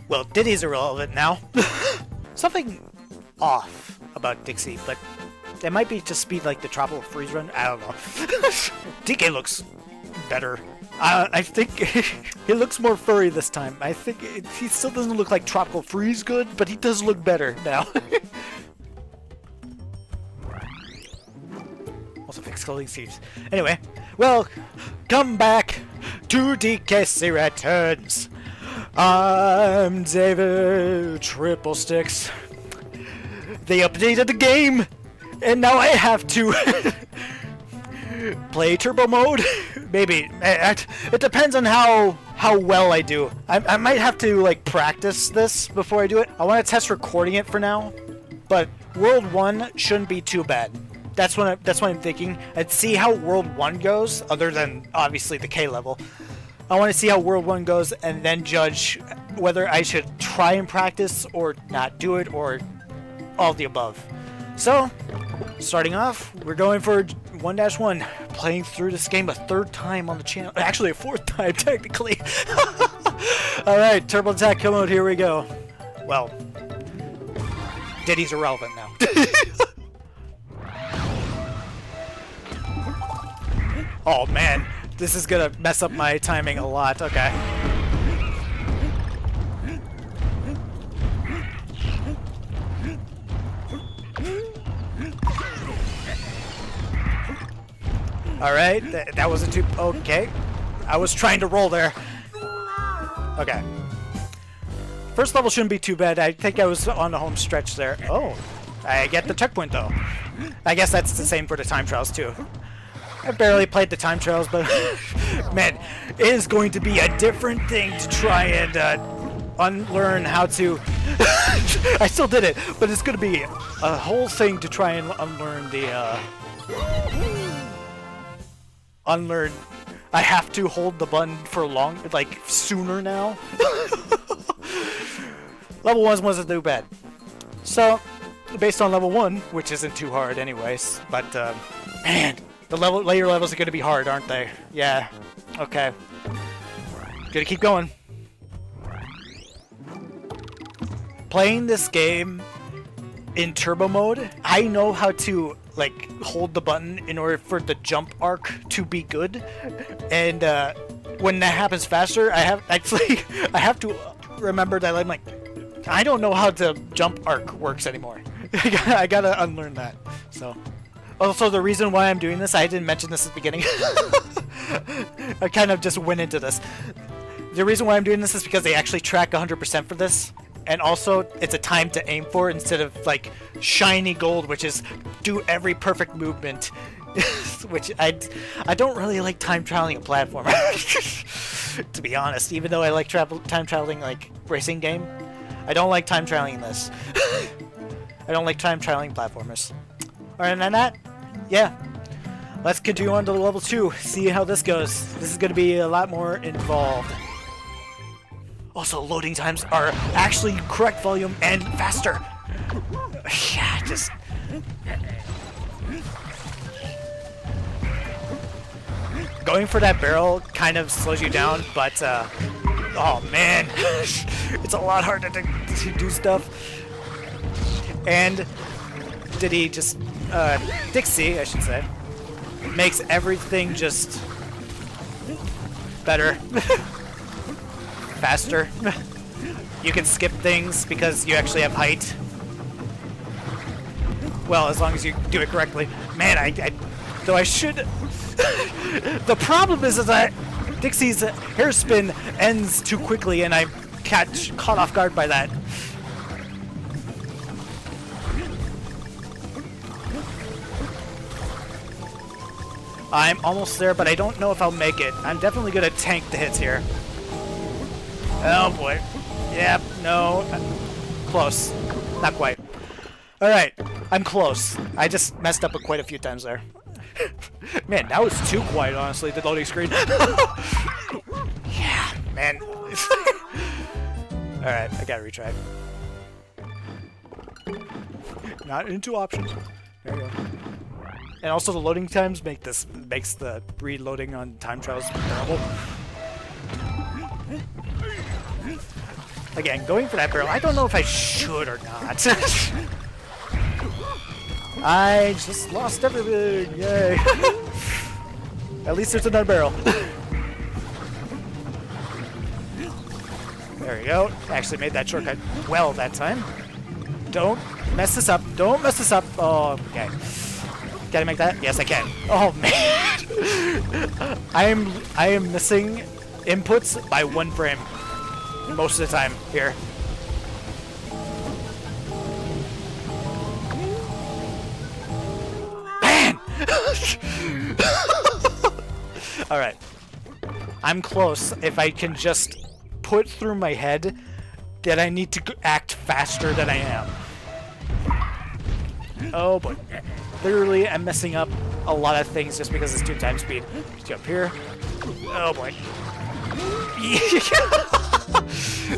Well, Diddy's irrelevant now. Something off about Dixie, but it might be just speed like the Tropical Freeze Run. I don't know. DK looks better. I think he looks more furry this time. I think he still doesn't look like Tropical Freeze good, but he does look better now. Also fix clothing seeds. Anyway, well, come back to DKC Returns. I'm David Triple Sticks. They updated the game, and now I have to play turbo mode. Maybe it depends on how well I do. I might have to like practice this before I do it. I want to test recording it for now, but World 1 shouldn't be too bad. That's what I'm thinking. I'd see how World 1 goes, other than obviously the K level. I want to see how World 1 goes and then judge whether I should try and practice or not do it, or all of the above. So, starting off, we're going for 1-1, playing through this game a third time on the channel. Actually, a fourth time, technically. Alright, Turbo Attack mode, here we go. Well, Diddy's irrelevant now. Oh man, this is gonna mess up my timing a lot. Okay. Alright, that wasn't too... Okay. I was trying to roll there. Okay. First level shouldn't be too bad. I think I was on the home stretch there. Oh, I get the checkpoint though. I guess that's the same for the time trials too. I barely played the time trials, but man, it is going to be a different thing to try and unlearn how to... I still did it, but it's going to be a whole thing to try and unlearn the... Unlearn... I have to hold the button for long, like, sooner now. Level 1 wasn't too bad. So, based on level 1, which isn't too hard anyways, but, man... The later levels are going to be hard, aren't they? Yeah. Okay. Gonna keep going. Playing this game in turbo mode, I know how to, like, hold the button in order for the jump arc to be good. And, when that happens faster, I have to remember that I'm like, I don't know how the jump arc works anymore. I gotta unlearn that. So... Also, the reason why I'm doing this, I didn't mention this at the beginning. I kind of just went into this. The reason why I'm doing this is because they actually track 100% for this. And also, it's a time to aim for instead of, like, shiny gold, which is do every perfect movement. Which I don't really like time traveling a platformer. To be honest, even though I like time traveling, like, racing game, I don't like time traveling this. I don't like time traveling platformers. Alright, and that, yeah. Let's continue on to level 2, see how this goes. This is going to be a lot more involved. Also, loading times are actually correct volume and faster. Yeah, just... Going for that barrel kind of slows you down, but, oh man. It's a lot harder to do stuff. And Diddy just... Dixie, I should say, makes everything just better, faster. You can skip things because you actually have height. Well, as long as you do it correctly. Man, though I should... The problem is that Dixie's hairspin ends too quickly and I'm caught off guard by that. I'm almost there, but I don't know if I'll make it. I'm definitely gonna tank the hits here. Oh boy. Yep, no. Close. Not quite. Alright, I'm close. I just messed up quite a few times there. Man, that was too quiet, honestly, the loading screen. Yeah, man. Alright, I gotta retry. Not into options. There you go. And also the loading times makes the reloading on time trials terrible. Again, going for that barrel. I don't know if I should or not. I just lost everything. Yay. At least there's another barrel. There we go. Actually made that shortcut well that time. Don't mess this up. Don't mess this up. Oh, okay. Can I make that? Yes, I can. Oh man. I am missing inputs by 1 frame most of the time here. Man! Alright. I'm close. If I can just put through my head that I need to act faster than I am. Oh boy. Literally, I'm messing up a lot of things just because it's 2 times speed. Jump here. Oh boy.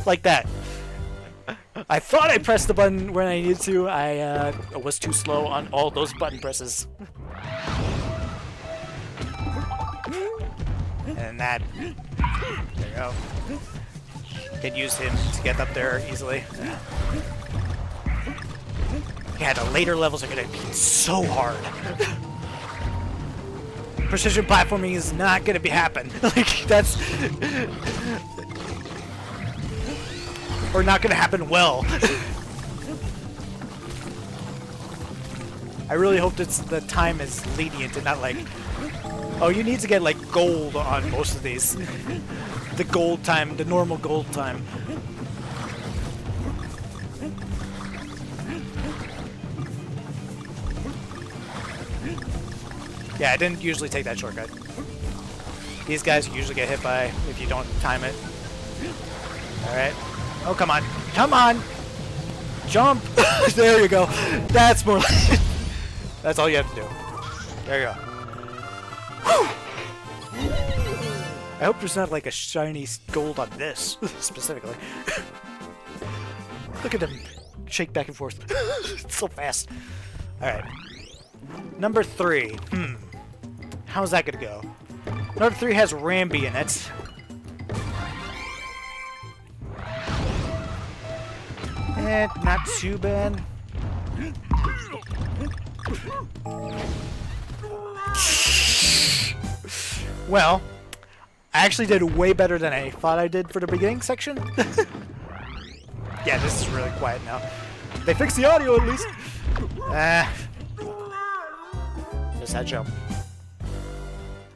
Like that. I thought I pressed the button when I needed to. I was too slow on all those button presses. And that. There you go. Can use him to get up there easily. Yeah, the later levels are gonna be so hard. Precision platforming is not gonna be happen. Like that's or not gonna happen well. I really hope that the time is lenient and not like, oh, you need to get like gold on most of these. The gold time, the normal gold time. Yeah, I didn't usually take that shortcut. These guys usually get hit by if you don't time it. Alright. Oh, come on. Come on! Jump! There you go. That's more like that's all you have to do. There you go. Whew. I hope there's not like a shiny gold on this, specifically. Look at them shake back and forth. It's so fast. Alright. Number 3. How's that gonna go? Number 3 has Ramby in it. Not too bad. Well, I actually did way better than I thought I did for the beginning section. Yeah, this is really quiet now. They fixed the audio at least. Just that jump.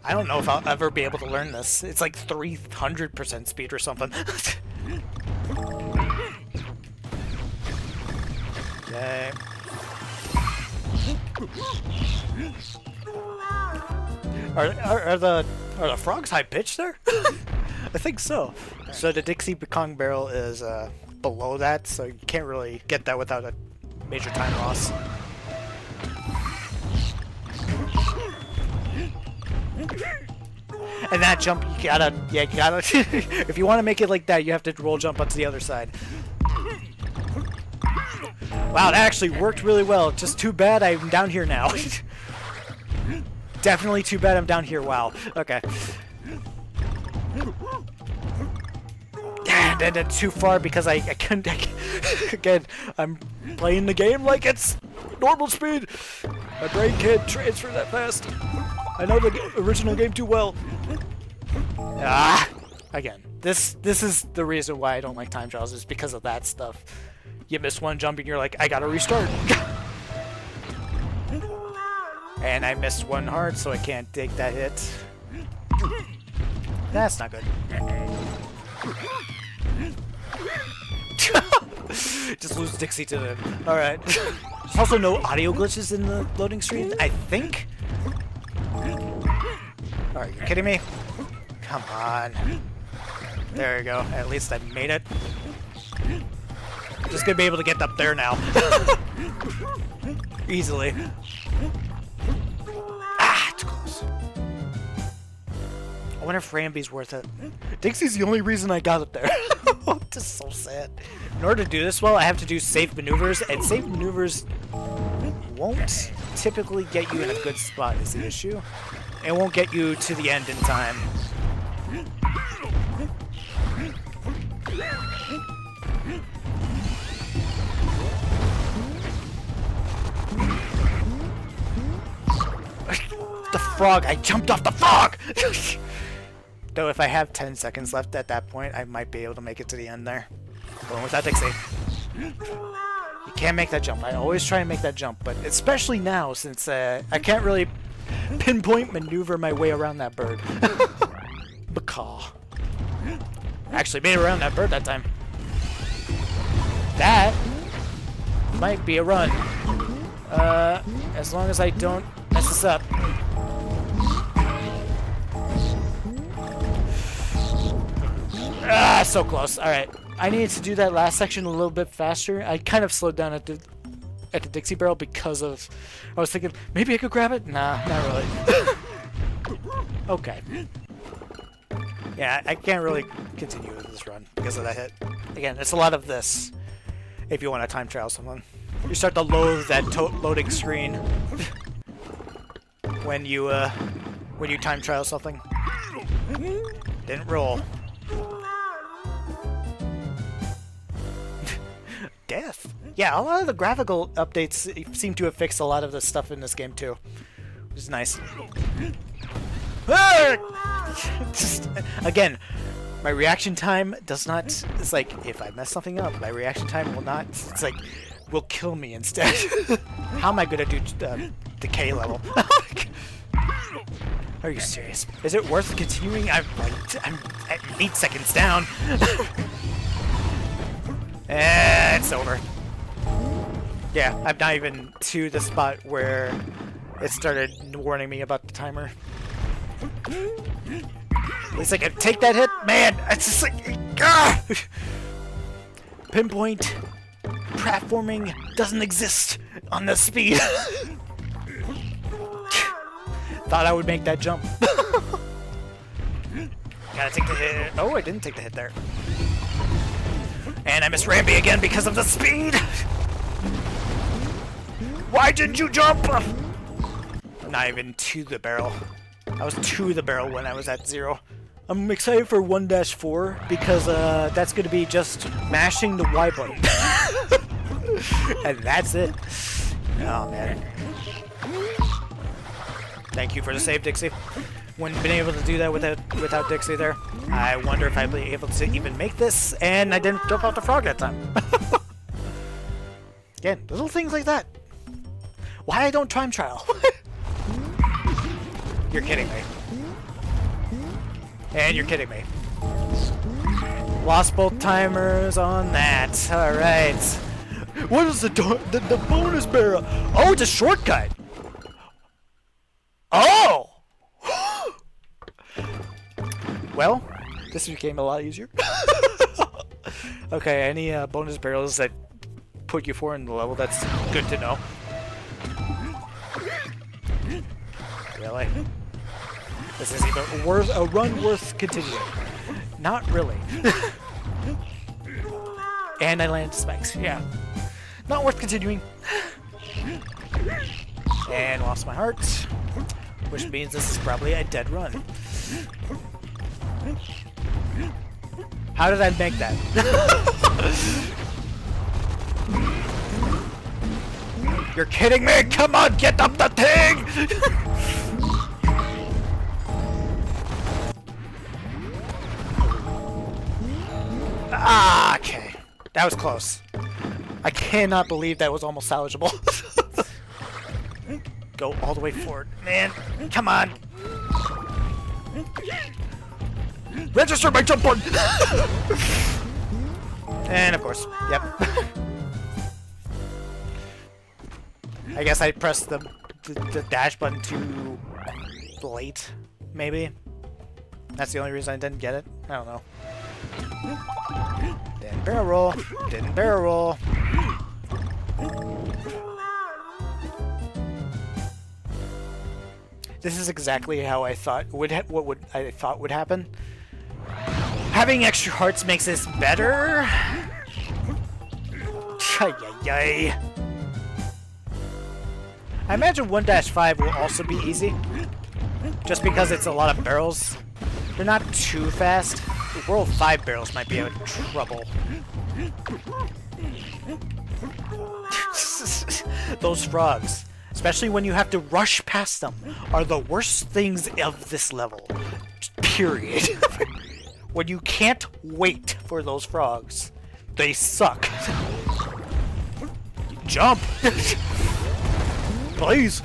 I don't know if I'll ever be able to learn this. It's like 300% speed or something. Okay. Are the frogs high pitched there? I think so. So the Dixie Pekong barrel is below that, so you can't really get that without a major time loss. And that jump, you gotta, if you want to make it like that, you have to roll jump onto the other side. Wow, that actually worked really well. Just too bad I'm down here now. Definitely too bad I'm down here. Wow. Okay. And then too far because I couldn't. Again, I'm playing the game like it's normal speed. My brain can't transfer that fast. I know the original game too well. Again, this is the reason why I don't like time trials, is because of that stuff. You miss one jump and you're like, I gotta restart. And I missed one hard, so I can't take that hit. That's not good. Just lose Dixie to them. Alright. There's also no audio glitches in the loading screen, I think? Are you kidding me? Come on. There you go. At least I made it. Just gonna be able to get up there now. Easily. Too close. I wonder if Ramby's worth it. Dixie's the only reason I got up there. This is so sad. In order to do this well, I have to do safe maneuvers, and safe maneuvers won't typically get you in a good spot is the issue. It won't get you to the end in time. The frog! I jumped off the frog! Though if I have 10 seconds left at that point, I might be able to make it to the end there. Going with that Dixie. You can't make that jump. I always try and make that jump, but especially now since I can't really pinpoint maneuver my way around that bird. Macaw. Actually made it around that bird that time. That might be a run. As long as I don't mess this up. Ah, so close. Alright. I needed to do that last section a little bit faster. I kind of slowed down at the Dixie barrel because of... I was thinking, maybe I could grab it? Nah, not really. Okay. Yeah, I can't really continue with this run because of that hit. Again, it's a lot of this if you want to time trial someone. You start to loathe that loading screen when you time trial something. Didn't roll. Death. Yeah, a lot of the graphical updates seem to have fixed a lot of the stuff in this game too, which is nice. Just, again, my reaction time does not. It's like if I mess something up, my reaction time will not. It's like will kill me instead. How am I gonna do decay level? Are you serious? Is it worth continuing? I'm 8 seconds down. And it's over. Yeah, I'm not even to the spot where it started warning me about the timer. At least I can take that hit. Man, it's just like... Ah! Pinpoint platforming doesn't exist on this speed. Thought I would make that jump. Gotta take the hit. Oh, I didn't take the hit there. And I missed Ramby again because of the speed! Why didn't you jump? I'm not even to the barrel. I was to the barrel when I was at 0. I'm excited for 1-4 because that's going to be just mashing the Y button. And that's it. Oh, man. Thank you for the save, Dixie. Wouldn't been able to do that without Dixie there. I wonder if I'd be able to even make this, and I didn't jump off the frog that time. Again, little things like that. Why I don't time trial? You're kidding me. And you're kidding me. Lost both timers on that. Alright. What is the bonus barrel? Oh, it's a shortcut. Oh! Well, this became a lot easier. Okay, any bonus barrels that put you forward in the level, that's good to know. Really? This is even a run worth continuing. Not really. And I landed spikes, yeah. Not worth continuing. And lost my heart, which means this is probably a dead run. How did I make that? You're kidding me? Come on, get up the thing! Ah, okay. That was close. I cannot believe that was almost salvageable. Go all the way forward. Man, come on. Register my jump button! And of course, yep. I guess I pressed the dash button too late, maybe. That's the only reason I didn't get it. I don't know. Didn't barrel roll. Didn't barrel roll. This is exactly how I thought would I thought would happen. Having extra hearts makes this better. I imagine 1-5 will also be easy, just because it's a lot of barrels. They're not too fast. World 5 barrels might be in trouble. Those frogs. especially when you have to rush past them, are the worst things of this level. Period. When you can't wait for those frogs, they suck. Jump! Please!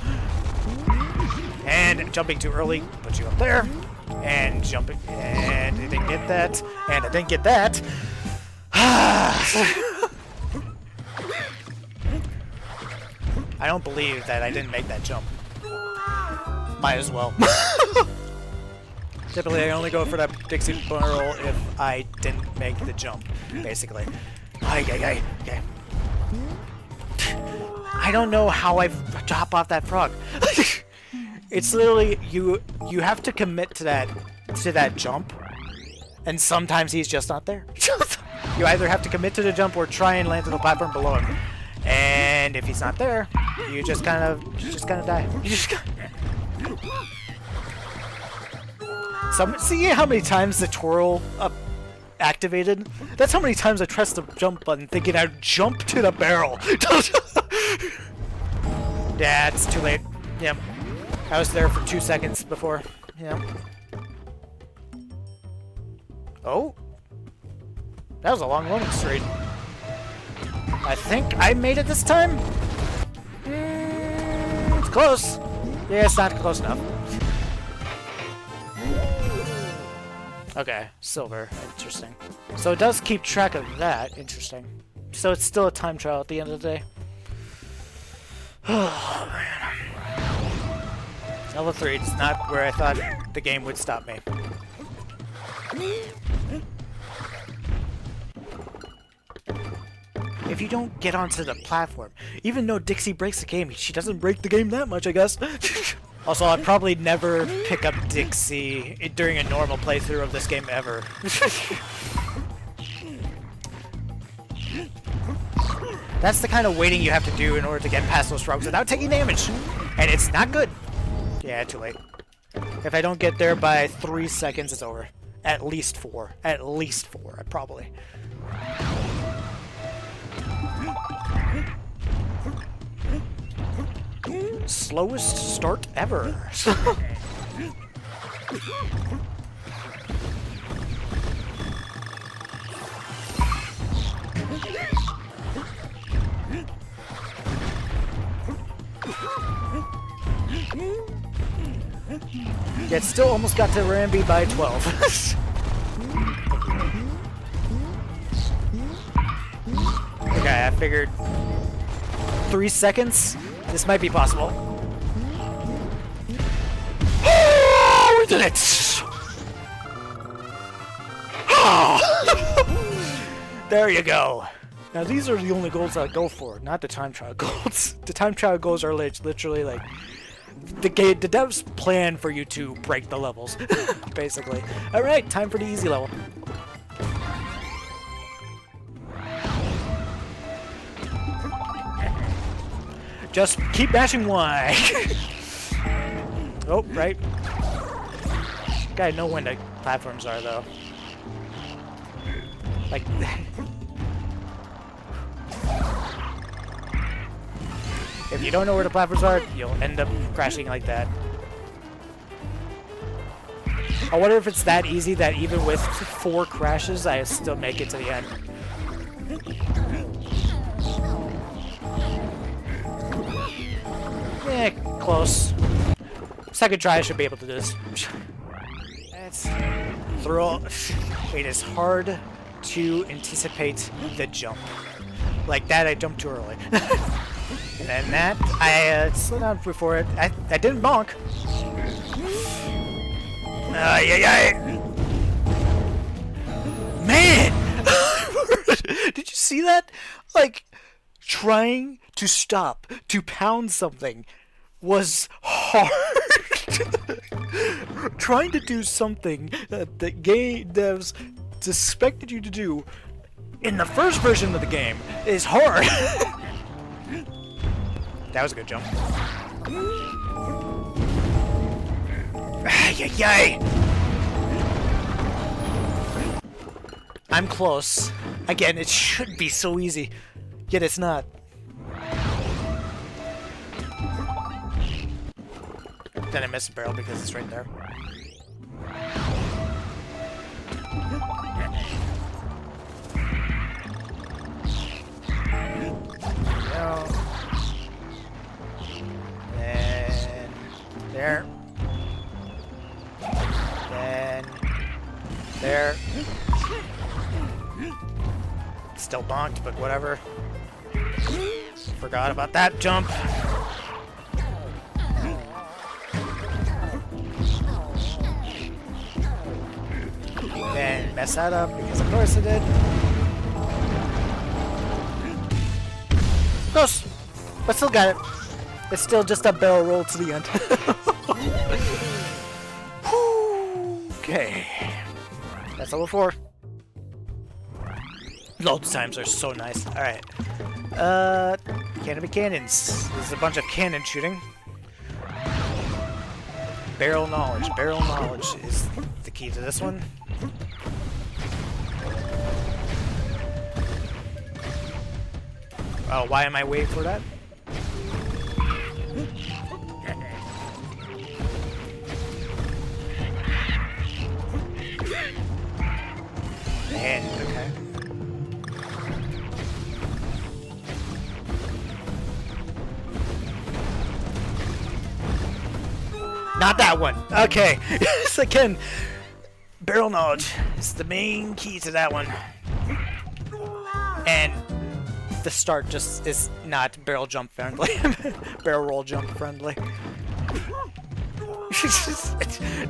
And jumping too early puts you up there. And jumping, and I didn't get that, and I didn't get that. I don't believe that I didn't make that jump. Might as well. Typically, I only go for that Dixie barrel if I didn't make the jump, basically. Okay. I don't know how I drop off that frog. It's literally you have to commit to that jump, and sometimes he's just not there. You either have to commit to the jump or try and land on the platform below him. And if he's not there, you just kind of die. You just see how many times the twirl activated? That's how many times I pressed the jump button thinking I'd jump to the barrel. Yeah, it's too late. Yep. I was there for 2 seconds before. Yeah. Oh. That was a long loading streak. I think I made it this time? It's close. Yeah, it's not close enough. Okay, silver. Interesting. So it does keep track of that. Interesting. So it's still a time trial at the end of the day. Oh, man. Level 3 is not where I thought the game would stop me. If you don't get onto the platform, even though Dixie breaks the game, she doesn't break the game that much, I guess. Also, I'd probably never pick up Dixie during a normal playthrough of this game ever. That's the kind of waiting you have to do in order to get past those frogs without taking damage. And it's not good. Yeah, too late. If I don't get there by 3 seconds, it's over. At least 4. At least 4, probably. Slowest start ever. Yet still almost got to Ramby by 12. Okay, I figured 3 seconds. This might be possible. Oh, we did it! Oh. There you go. Now these are the only goals I go for, not the time trial goals. The time trial goals are literally like the devs plan for you to break the levels, basically. All right, time for the easy level. Just keep mashing Y. Oh, right. Gotta know when the platforms are, though. Like... If you don't know where the platforms are, you'll end up crashing like that. I wonder if it's that easy that even with 4 crashes, I still make it to the end. Eh, close. Second try, I should be able to do this. It's throw. It is hard to anticipate the jump. Like that, I jumped too early. And then that, I slowed down before it. I didn't bonk. Man! Did you see that? Like, trying to stop, to pound something was hard. Trying to do something that the game devs expected you to do in the first version of the game is hard. That was a good jump. I'm close. Again, it should be so easy, yet it's not. then I missed a barrel because it's right there. No. Then there. Then there. Still bonked, but whatever. Forgot about that jump. Then mess that up because of course it did. Close, but still got it. It's still just a barrel roll to the end. Okay, that's level 4. Load times are so nice. All right, Canopy Cannons. This is a bunch of cannon shooting. Barrel knowledge. Barrel knowledge is the key to this one. Oh, why am I waiting for that? And, okay. Not that one. Okay. So again, barrel knowledge is the main key to that one. And the start just is not barrel jump friendly. Barrel roll jump friendly.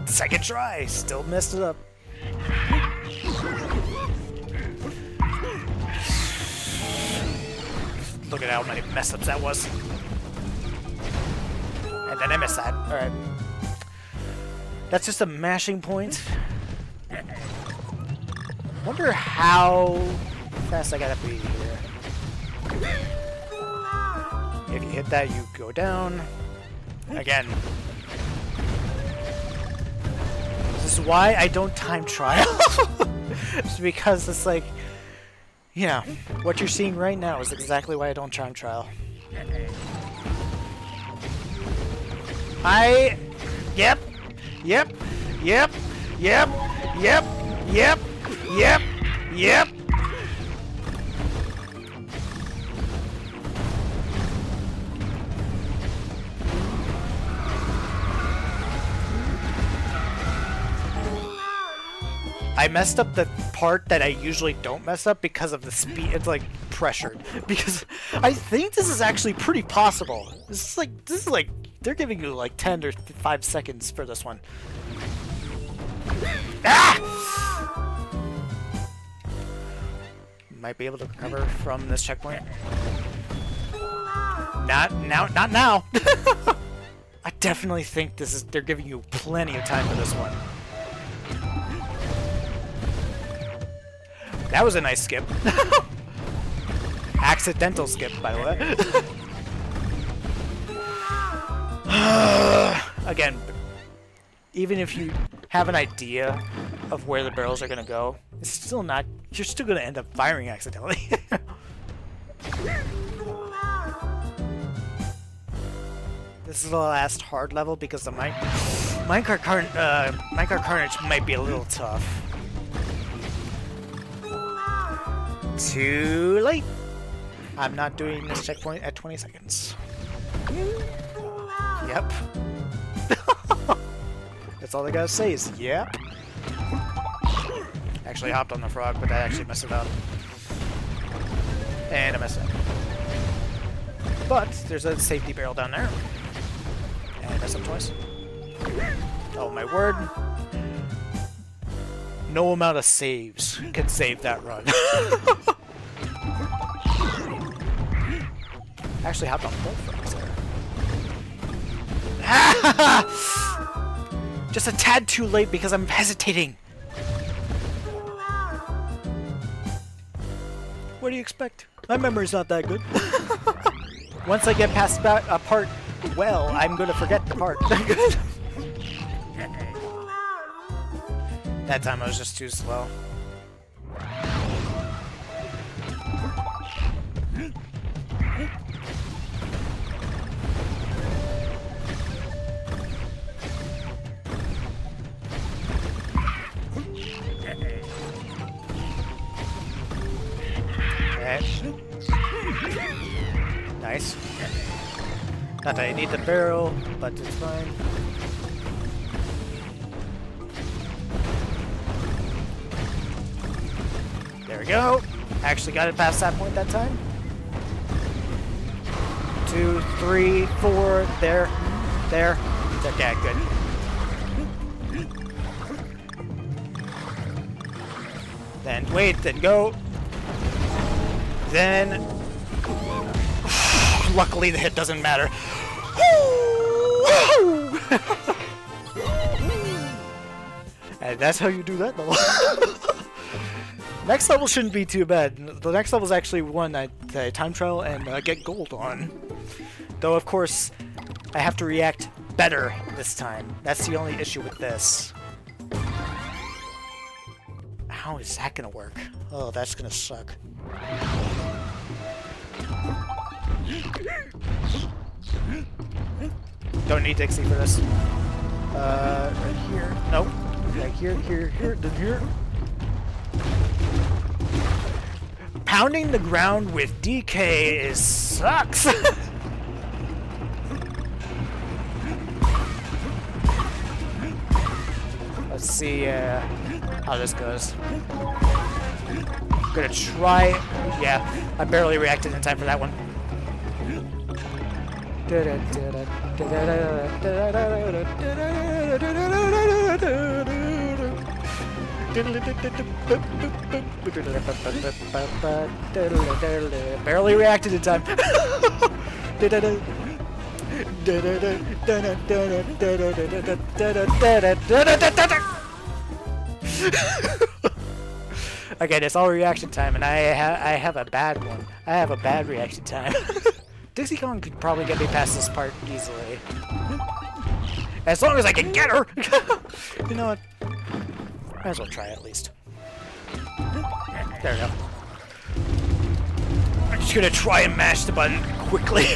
Second try, still messed it up. Look at how many mess ups that was. And then I missed that. Alright. That's just a mashing point. Wonder how fast I gotta be here. If you hit that, you go down. Again. This is why I don't time trial. It's because it's like, you know, what you're seeing right now is exactly why I don't time trial. Yep. Yep. Yep. Yep. Yep. Yep. Yep. Yep. I messed up the part that I usually don't mess up because of the speed. It's like pressured. Because I think this is actually pretty possible. This is like they're giving you like 10 or 5 seconds for this one. Ah! Might be able to recover from this checkpoint. Not now. I definitely think they're giving you plenty of time for this one. That was a nice skip. Accidental skip, by the way. Again, even if you have an idea of where the barrels are gonna go, it's still not. You're still gonna end up firing accidentally. This is the last hard level because the minecart carnage might be a little tough. Too late. I'm not doing this checkpoint at 20 seconds. Yep. That's all I gotta say is yep. Actually hopped on the frog, but I actually messed it up. And I messed it up. But there's a safety barrel down there. And I messed up twice. Oh my word. No amount of saves can save that run. Actually hopped on both frogs there. Just a tad too late because I'm hesitating. What do you expect? My memory's not that good. Once I get past a part well, I'm gonna forget the part. That time I was just too slow. Nice. Not that I need the barrel, but it's fine. There we go. Actually got it past that point that time. 2, 3, 4. There. There. Okay, good. Then wait, then go. Then... Luckily the hit doesn't matter. And that's how you do that level. Next level shouldn't be too bad. The next level is actually one I time trial and get gold on. Though of course, I have to react better this time. That's the only issue with this. How is that gonna work? Oh, that's gonna suck. Don't need Dixie for this. Right here. Nope. Right here, here, here, then here. Pounding the ground with DK sucks. Let's see how this goes. Gonna try. Yeah, I barely reacted in time for that one. Barely reacted in time. Okay, it's all reaction time, and I have a bad one. I have a bad reaction time. Dixie Kong could probably get me past this part easily. As long as I can get her! You know what? Might as well try at least. There we go. I'm just gonna try and mash the button quickly.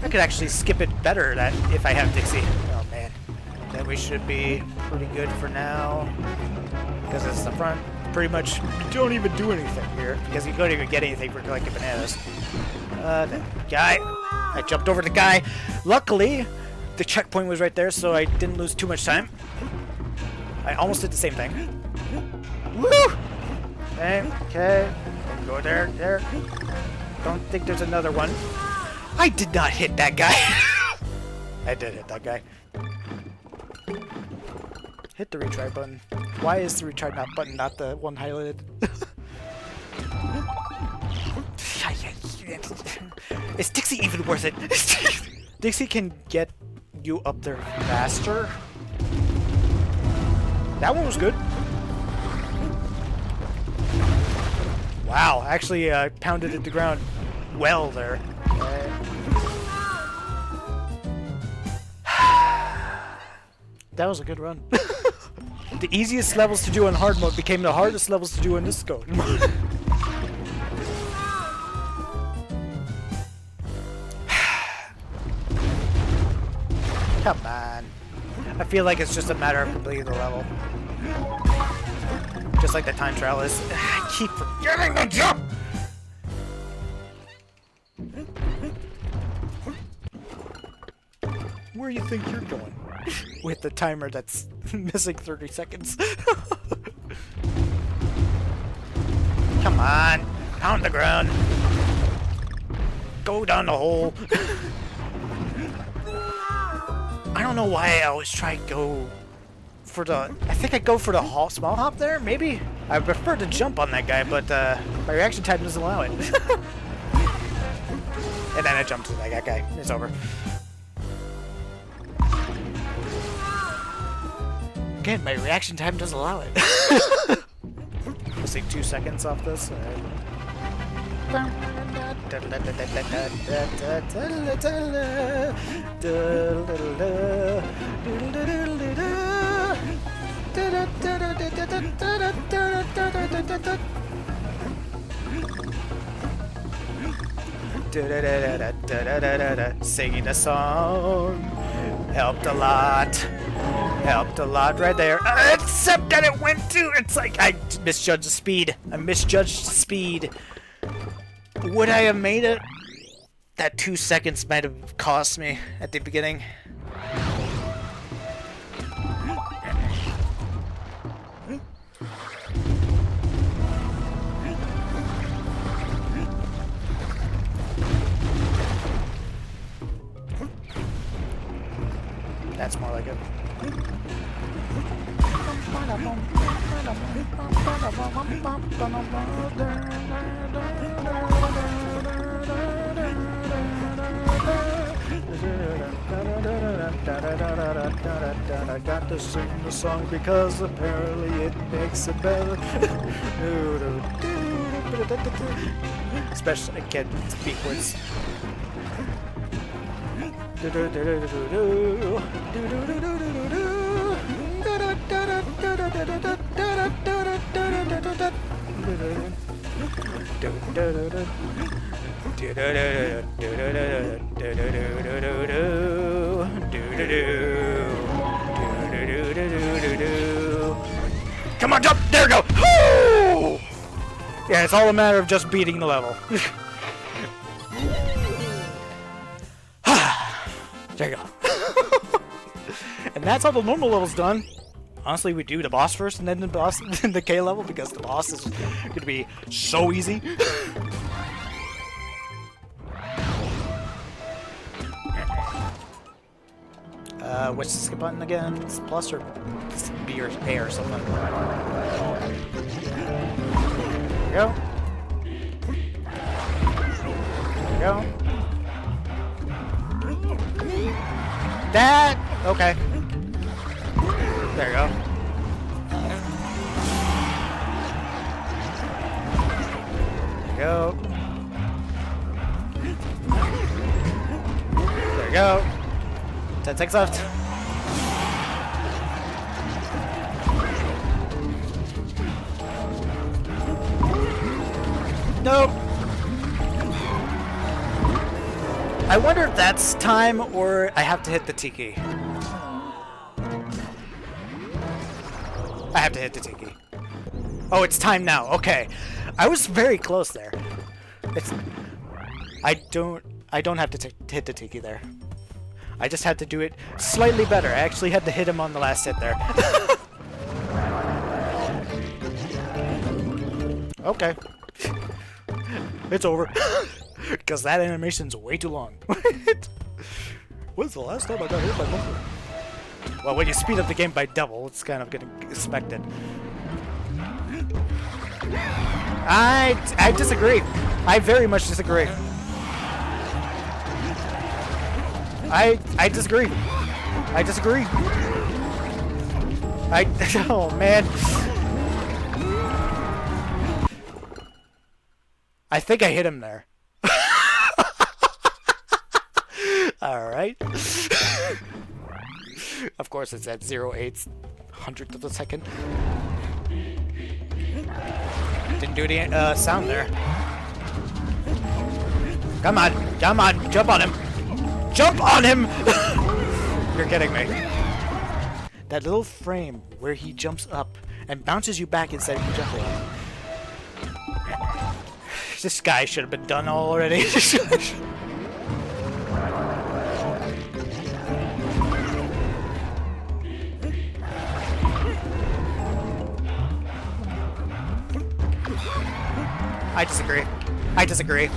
I could actually skip it better that if I have Dixie. Oh man. Then we should be pretty good for now. Because it's the front. Pretty much don't even do anything here. Because you don't even get anything for collecting bananas. The guy. I jumped over the guy. Luckily, the checkpoint was right there, so I didn't lose too much time. I almost did the same thing. Woo! Okay. Go there, there. Don't think there's another one. I did not hit that guy. I did hit that guy. Hit the retry button. Why is the retry button not the one highlighted? Is Dixie even worth it? Dixie can get you up there faster. That one was good. Wow, actually pounded it to ground well there. That was a good run. The easiest levels to do in hard mode became the hardest levels to do in this mode. Come on. I feel like it's just a matter of completing the level. Just like the time trial is. I keep forgetting the jump! Where do you think you're going? With the timer that's missing 30 seconds. Come on. Pound the ground. Go down the hole. I don't know why I always try to go for the... I think I go for the small hop there, maybe? I prefer to jump on that guy, but my reaction time doesn't allow it. And then I jump to that guy. It's over. Again, my reaction time doesn't allow it. Let's take 2 seconds off this. Singing a song helped a lot. Helped a lot right there. Except that it went to... It's like I misjudged the speed. I misjudged the speed. Would I have made it? That 2 seconds might have cost me at the beginning. That's more like it. I got to sing the song because apparently it makes it better. Especially, I can't speak words. Come on, jump! There we go! Woo! Yeah, it's all a matter of just beating the level. There you go. And that's how the normal level's done. Honestly, we do the boss first and then the boss, then the K level, because the boss is going to be so easy. What's the skip button again? It's plus or B or A or something. There we go. There we go. That! Okay. There you go. There you go. There you go. 10 seconds left. Nope. I wonder if that's time or I have to hit the T key. I have to hit the T key. Oh, it's time now. Okay. I was very close there. It's I don't have to hit the T key there. I just had to do it slightly better. I actually had to hit him on the last hit there. Okay. It's over. Because that animation's way too long. When's the last time I got hit by bumper? Well, when you speed up the game by double, it's kind of getting expected. I disagree. I very much disagree. I disagree. I disagree. Oh man. I think I hit him there. Alright. Of course it's at 0.8 hundredth of a second. Didn't do any sound there. Come on, come on, jump on him. Jump on him! You're kidding me. That little frame where he jumps up and bounces you back instead of you jumping up. This guy should have been done already. I disagree. I disagree.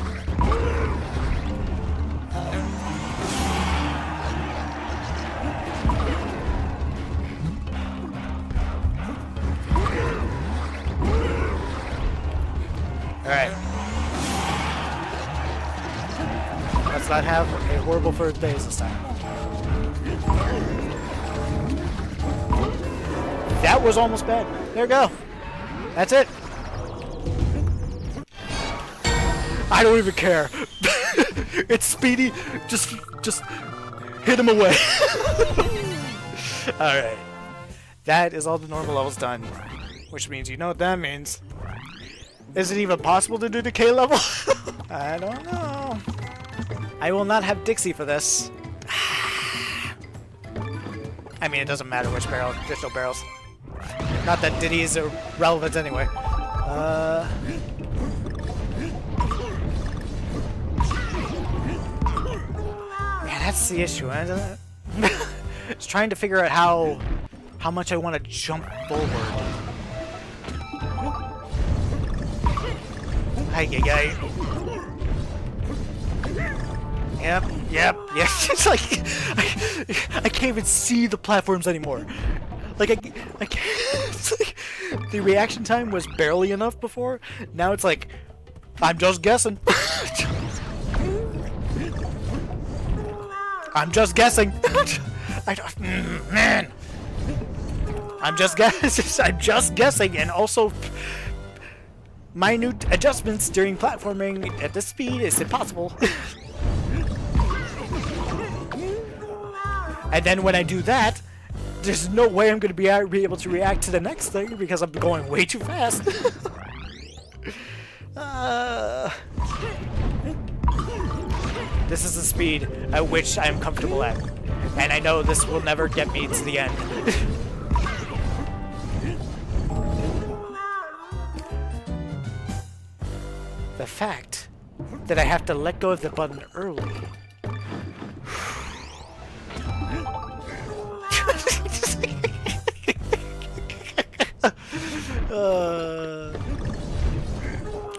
Alright. Let's not have a horrible first base this time. That was almost bad. There we go. That's it. I don't even care. It's speedy. Just hit him away. Alright. That is all the normal levels done. Which means you know what that means. Is it even possible to do the K level? I don't know. I will not have Dixie for this. I mean, it doesn't matter which barrel. There's no barrels. Not that Diddy is irrelevant anyway. That's the issue. It's trying to figure out how much I want to jump forward. Ay, ay, ay. Yep. It's like I can't even see the platforms anymore. Like I can't. It's like, the reaction time was barely enough before. Now it's like I'm just guessing. I'm just guessing. Man. I'm just guessing, and also minute adjustments during platforming at this speed is impossible. And then when I do that, there's no way I'm going to be able to react to the next thing because I'm going way too fast. This is the speed at which I am comfortable at. And I know this will never get me to the end. The fact that I have to let go of the button early.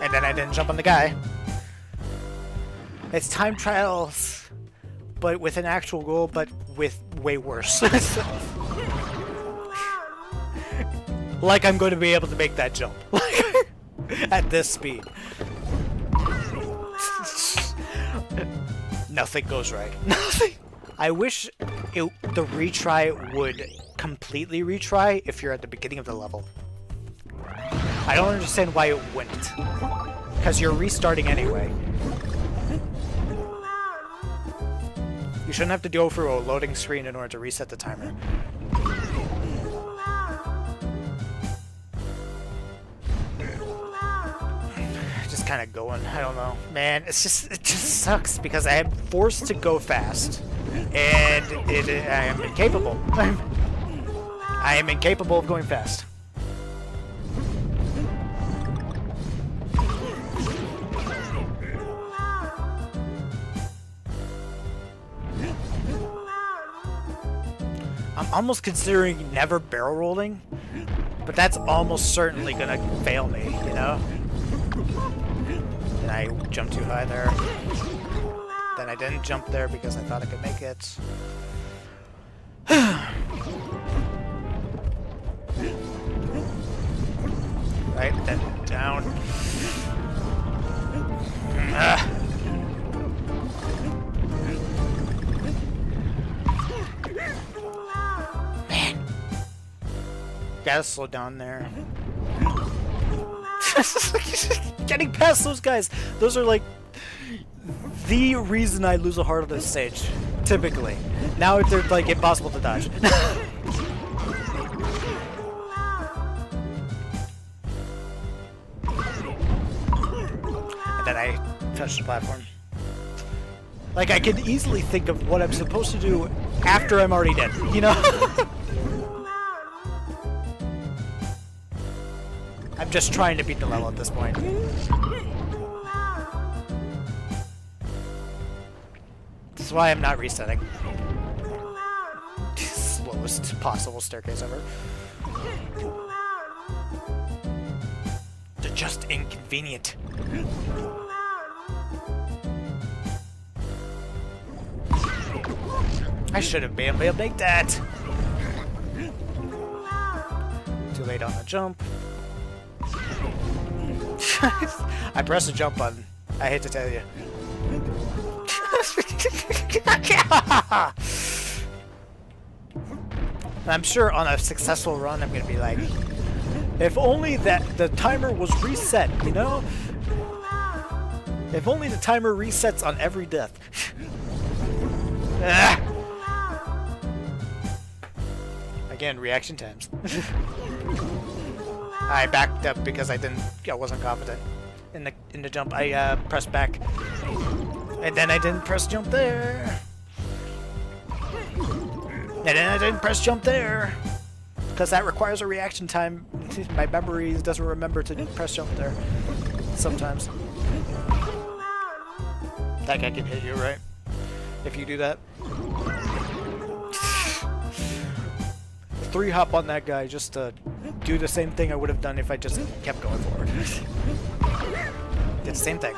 And then I didn't jump on the guy. It's time trials, but with an actual goal, but with way worse. Like I'm going to be able to make that jump. At this speed. Nothing goes right. Nothing. I wish the retry would completely retry if you're at the beginning of the level. I don't understand why it wouldn't. Because you're restarting anyway. You shouldn't have to go through a loading screen in order to reset the timer. Just kind of going, I don't know. Man, it just sucks because I am forced to go fast. And I am incapable. I am incapable of going fast. I'm almost considering never barrel rolling, but that's almost certainly gonna fail me, you know? And I jumped too high there. Then I didn't jump there because I thought I could make it. Right, then down. Man. Gotta slow down there. Getting past those guys. Those are like the reason I lose a heart on this stage. Typically. Now they're like impossible to dodge. And then I touched the platform. Like I could easily think of what I'm supposed to do after I'm already dead, you know? I'm just trying to beat the level at this point. This is why I'm not resetting. Slowest possible staircase ever. They're just inconvenient. I should have been able to make that. Too late on the jump. I pressed the jump button. I hate to tell you. I'm sure on a successful run I'm gonna be like, if only that the timer was reset, you know? If only the timer resets on every death. Again, reaction times. I backed up because I wasn't confident in the jump. I pressed back, and then I didn't press jump there, and then I didn't press jump there because that requires a reaction time. My memory doesn't remember to press jump there sometimes. That guy can hit you, right? if you do that. 3-hop on that guy just to do the same thing I would have done if I just kept going forward. Did the same thing.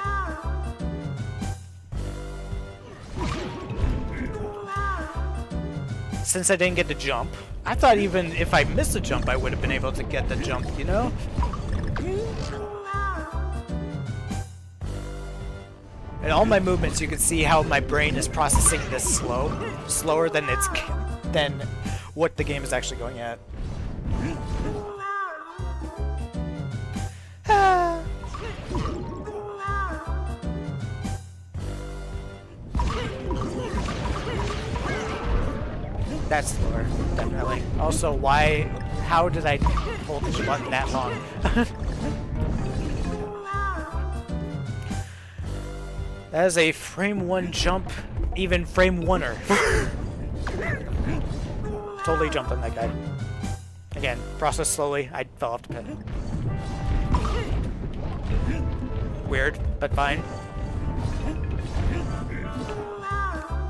Since I didn't get the jump, I thought even if I missed the jump, I would have been able to get the jump, you know? In all my movements, you can see how my brain is processing this slower than what the game is actually going at. That's slower, definitely. Also, how did I hold this button that long? That is a frame 1 jump, even frame 1er. Totally jumped on that guy. Again, process slowly. I fell off the pit. Weird, but fine.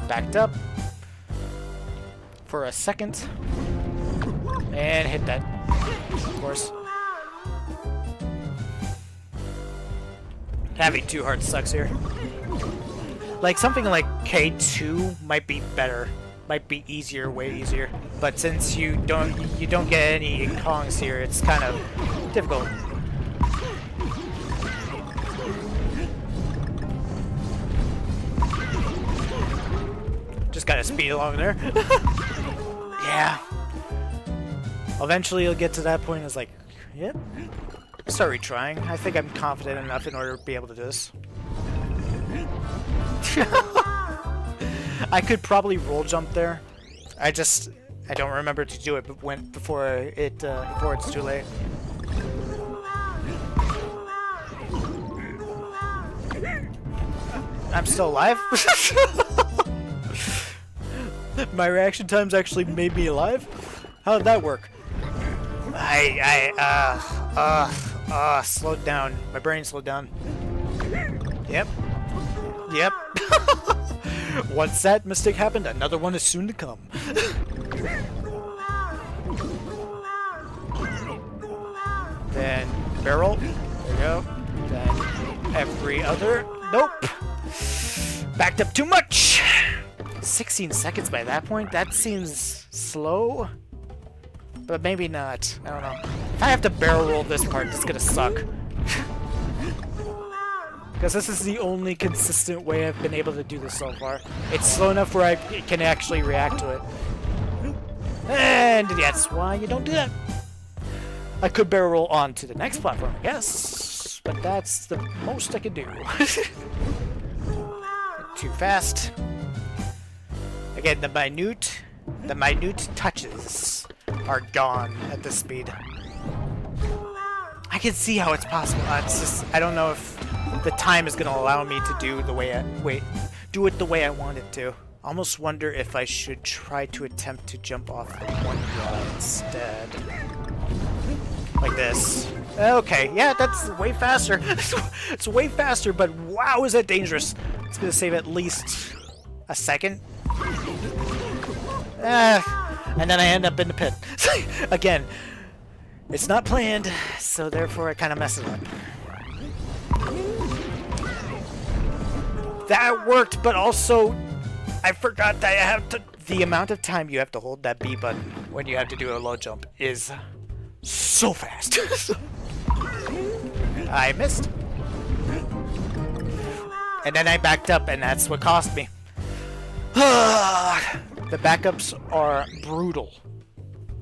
Backed up for a second. And hit that, of course. Having 2 hearts sucks here. Like, something like K2 might be better. Might be easier, way easier. But since you don't get any Kongs here, it's kind of difficult. Just gotta speed along there. Yeah. Eventually you'll get to that point, it's like, yep. Start retrying. I think I'm confident enough in order to be able to do this. I could probably roll jump there. I don't remember to do it before it's too late. I'm still alive. My reaction times actually made me alive. How did that work? Slowed down. My brain slowed down. Yep. Once that mistake happened, another one is soon to come. Then barrel. There you go. Then every other. Nope. Backed up too much. 16 seconds by that point? That seems slow. But maybe not. I don't know. If I have to barrel roll this part, it's gonna suck. Because this is the only consistent way I've been able to do this so far. It's slow enough where I can actually react to it. And that's why you don't do that. I could barrel roll on to the next platform, I guess. But that's the most I can do. Too fast. Again, the minute touches are gone at this speed. I can see how it's possible. It's just, I don't know if the time is going to allow me to do it the way I want it to. Almost wonder if I should try to attempt to jump off one wall instead. Like this. Okay, yeah, that's way faster. It's way faster, but wow, is that dangerous. It's going to save at least a second. And then I end up in the pit. Again, it's not planned, so therefore I kind of mess it up. That worked, but also I forgot that I have to. The amount of time you have to hold that B button when you have to do a low jump is so fast. I missed. And then I backed up, and that's what cost me. The backups are brutal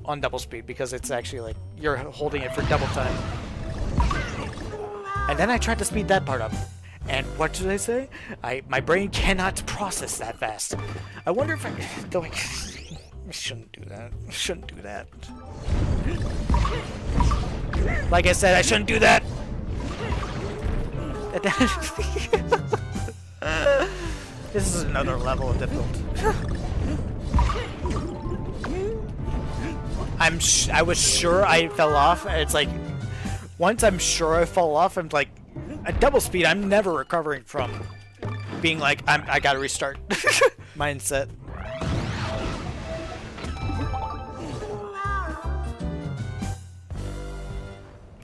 on double speed because it's actually like you're holding it for double time. And then I tried to speed that part up. And what did I say? My brain cannot process that fast. I wonder if I shouldn't do that. I shouldn't do that. Like I said, I shouldn't do that. This is another level of difficulty. I was sure I fell off. It's like once I'm sure I fall off, I'm like at double speed. I'm never recovering from being like I gotta restart. mindset.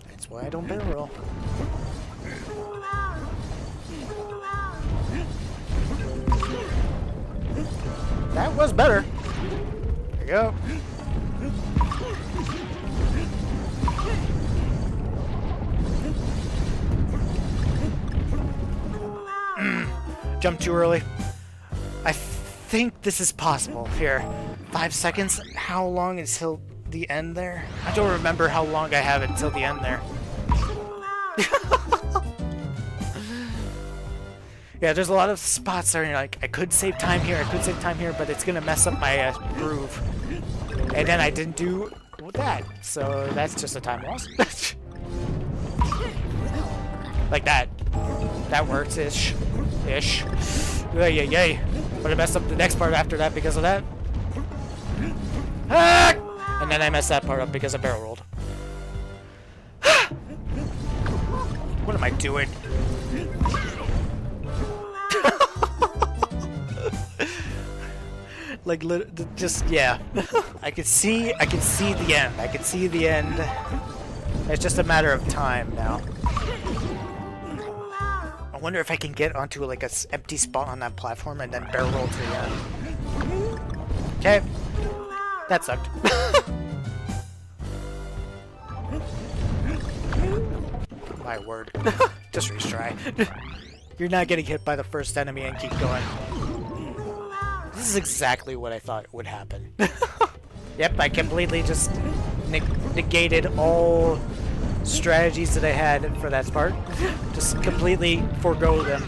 That's why I don't barrel roll. That was better. There you go. Jump too early. I think this is possible. Here, 5 seconds. How long until the end there? I don't remember how long I have until the end there. Yeah, there's a lot of spots there, and you're like, I could save time here, but it's gonna mess up my groove. And then I didn't do that, so that's just a time loss. Like that. That works ish. Yay. But I messed up the next part after that because of that. Ah! And then I messed that part up because I barrel rolled. What am I doing? Like, just, yeah. I can see the end. I can see the end. It's just a matter of time now. I wonder if I can get onto like a empty spot on that platform and then barrel roll to the end. Okay. That sucked. My word. Just retry. You're not getting hit by the first enemy and keep going. This is exactly what I thought would happen. Yep, I completely just negated all strategies that I had for that part. Just completely forego them.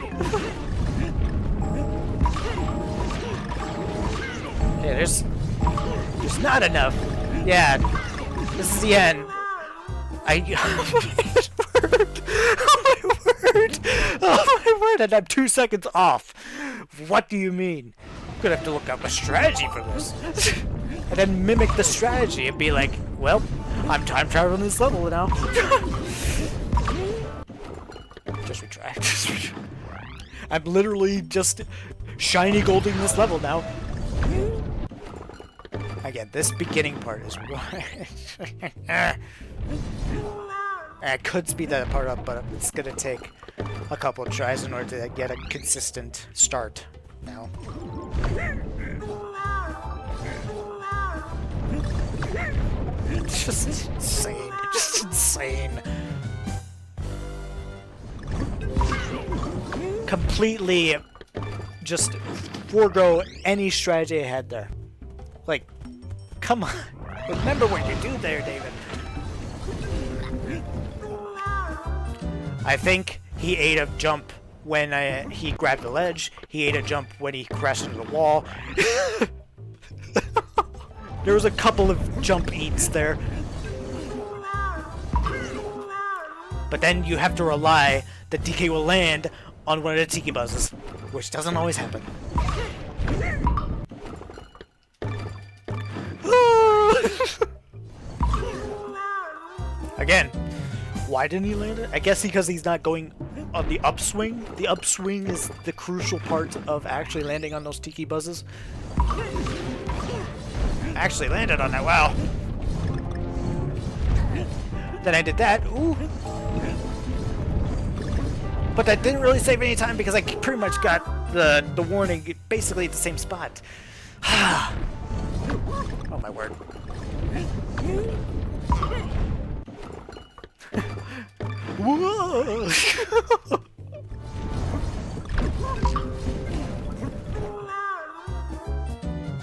Okay, there's not enough. Yeah, this is the end. Oh my word, and I'm 2 seconds off. What do you mean? I'm gonna have to look up a strategy for this. And then mimic the strategy and be like, well, I'm time traveling this level now. Just retry. I'm literally just shiny golding this level now. Again, this beginning part is I could speed that part up, but it's gonna take a couple of tries in order to get a consistent start now. It's just insane. Just insane. Completely just forego any strategy I had there. Like, come on. Remember what you do there, David. I think he ate a jump when he grabbed the ledge. He ate a jump when he crashed into the wall. There was a couple of jump eats there. But then you have to rely that DK will land on one of the tiki buzzes, which doesn't always happen. Again, why didn't he land it? I guess because he's not going on the upswing. The upswing is the crucial part of actually landing on those tiki buzzes. Actually landed on that, wow. Then I did that, ooh. But that didn't really save any time because I pretty much got the warning basically at the same spot. Oh my word. Whoa!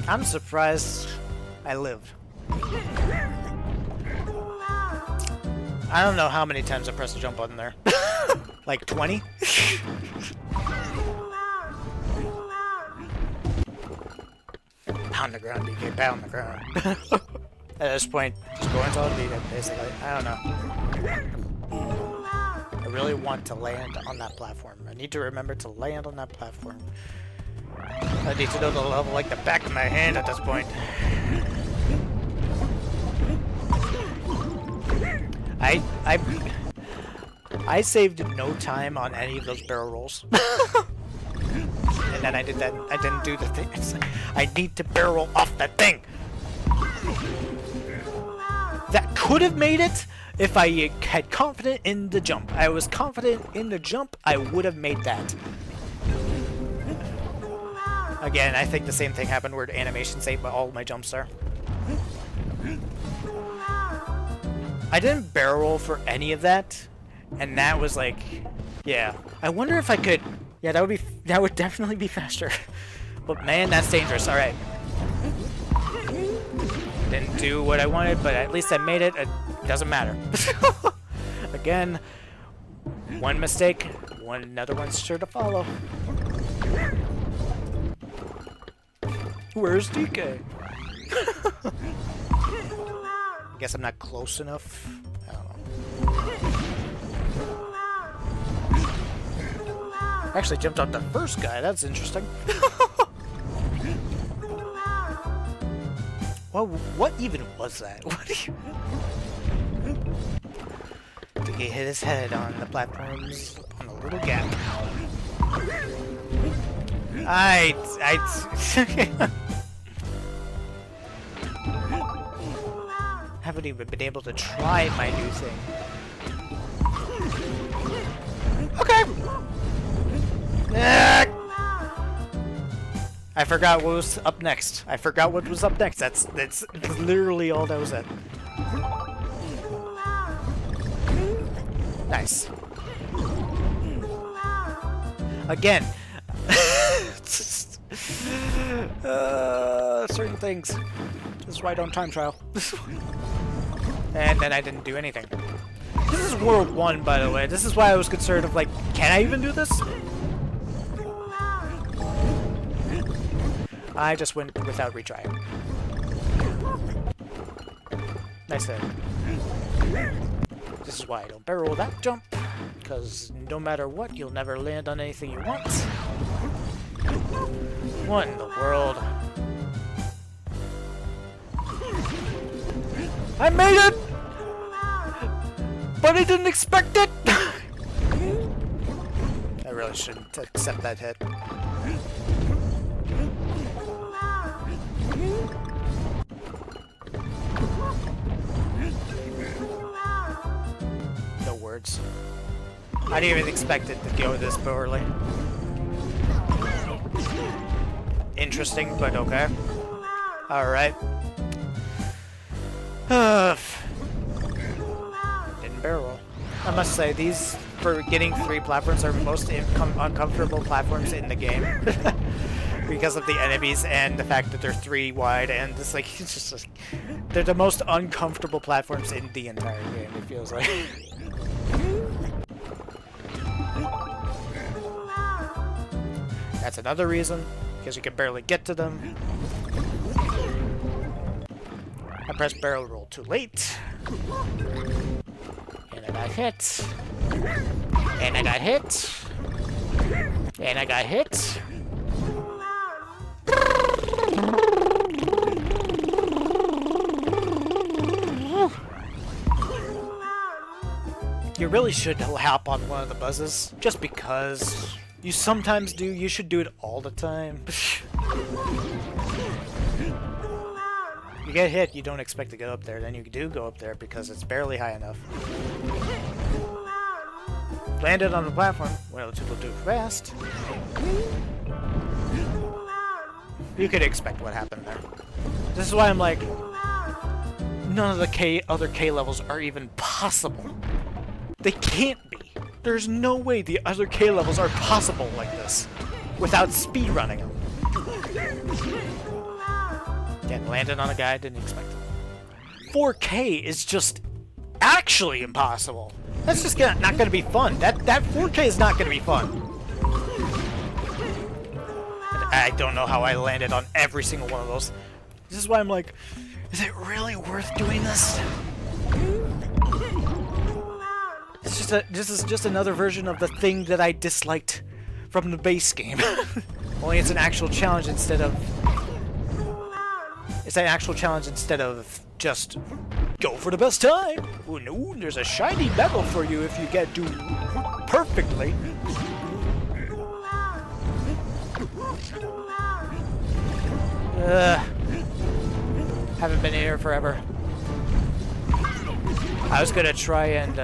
I'm surprised I lived. I don't know how many times I pressed the jump button there. Like 20? Pound the ground, DK, pound the ground. At this point, just go into beat it, basically. I don't know. I really want to land on that platform. I need to remember to land on that platform. I need to know the level like the back of my hand at this point. I saved no time on any of those barrel rolls. And then I did that. I didn't do the thing. It's like, I need to barrel off that thing. That could have made it if I had confidence in the jump. I was confident in the jump, I would have made that. Again, I think the same thing happened where the animations ate all my jumps there. I didn't barrel roll for any of that, and that was like, yeah. I wonder if I could. Yeah, that would definitely be faster. But man, that's dangerous. All right. Didn't do what I wanted, but at least I made it. It doesn't matter. Again, one mistake, another one's sure to follow. Where's DK? I guess I'm not close enough. I don't know. Actually jumped on the first guy. That's interesting. Well, what even was that? What do you... DK hit his head on the platforms on a little gap. Haven't even been able to try my new thing. Okay. I forgot what was up next. That's literally all that was it. Nice. Again. Certain things. This is why I don't time trial. And then I didn't do anything. This is World 1, by the way. This is why I was concerned of, like, can I even do this? I just went without retrying. Nice hit. This is why I don't barrel that jump, because no matter what, you'll never land on anything you want. What in the world? I made it! But I didn't expect it! I really shouldn't accept that hit. No words. I didn't even expect it to go this poorly. Interesting, but okay. Alright. Didn't barrel roll. I must say, these, for getting 3 platforms, are most uncomfortable platforms in the game. Because of the enemies and the fact that they're 3 wide, and it's like, it's just like, they're the most uncomfortable platforms in the entire game, it feels like. That's another reason, because you can barely get to them. I pressed barrel roll too late. And I got hit. And I got hit. And I got hit. You really should hop on one of the buzzes, just because you sometimes do. You should do it all the time. You get hit, you don't expect to go up there, then you do go up there because it's barely high enough. Landed on the platform, well, it's a little too fast. You could expect what happened there. This is why I'm like, none of the other K levels are even possible. They can't be. There's no way the other K levels are possible like this without speedrunning them. Again, landed on a guy I didn't expect it. 4K is just actually impossible. That's just not gonna be fun. That 4K is not gonna be fun. And I don't know how I landed on every single one of those. This is why I'm like, is it really worth doing this? This is just another version of the thing that I disliked from the base game. Only it's an actual challenge instead of... It's an actual challenge instead of just go for the best time. Oh no, there's a shiny medal for you if you do perfectly. Haven't been here forever. I was gonna try and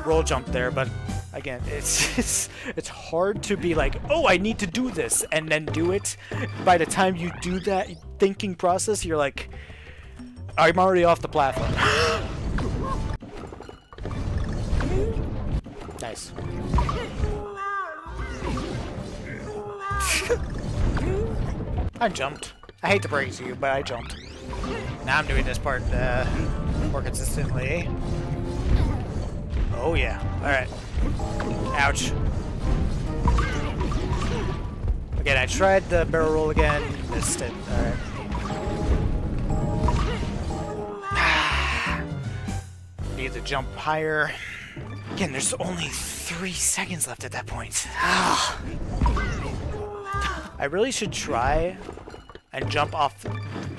roll jump there, but again, it's hard to be like, oh, I need to do this, and then do it. By the time you do that thinking process, you're like, I'm already off the platform. Nice. I jumped. I hate to break it to you, but I jumped. Now I'm doing this part more consistently. Oh yeah. Alright. Ouch. Again, I tried the barrel roll again. Missed it. Alright. Need to jump higher. Again, there's only 3 seconds left at that point. I really should try and jump off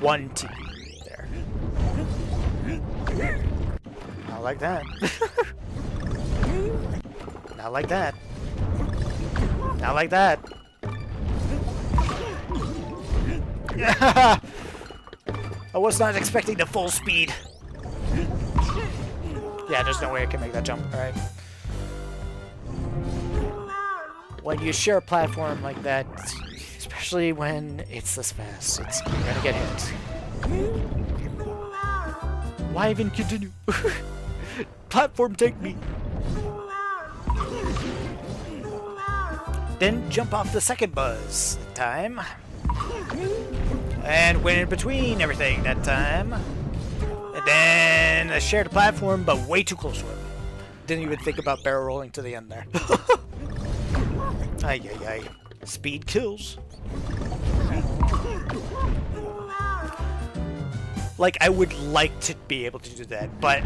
one tee there. Not like that. Not like that. Not like that. I was not expecting the full speed. Yeah, there's no way I can make that jump. Alright. When you share a platform like that, especially when it's this fast, you're gonna get hit. Why even continue? Platform, take me. Then jump off the second buzz time. And went in between everything that time. And then I shared a platform, but way too close to it. Didn't even think about barrel rolling to the end there. Ay, ay, ay. Speed kills. Like, I would like to be able to do that, but